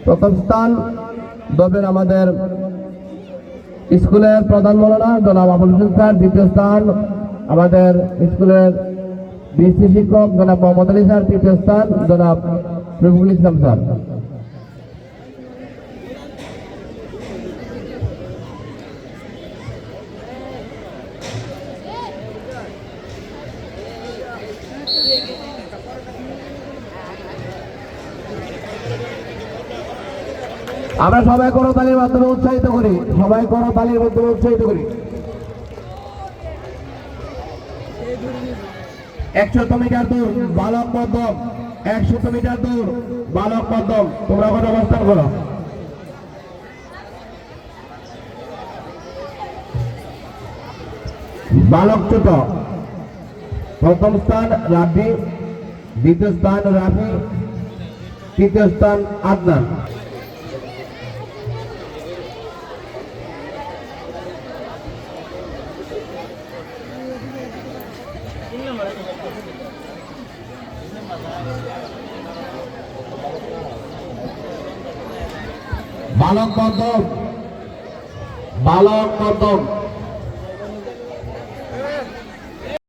প্রথম স্থান দেবেন আমাদের স্কুলের প্রধান মৌলানা জনাব আবুল হোসেন স্যার। দ্বিতীয় স্থান আমাদের স্কুলের বিসি শিক্ষক জনাব মোহাম্মদ আলী স্যার। তৃতীয় স্থান জনাব রফিকুল ইসলাম স্যার। আমরা সবাই করতালির মাধ্যমে উৎসাহিত করি, সবাই করতালির মাধ্যমে উৎসাহিত করি। 100 মিটার দৌড় বালক মধ্যম, 100 মিটার দৌড় বালক মধ্যম, তোমরা কোনো অবস্থান করো। বালক ছোট প্রথম স্থান রাফি, দ্বিতীয় স্থান রাফি, তৃতীয় স্থান আদনান। বালক মধ্যম, বালক মধ্যম।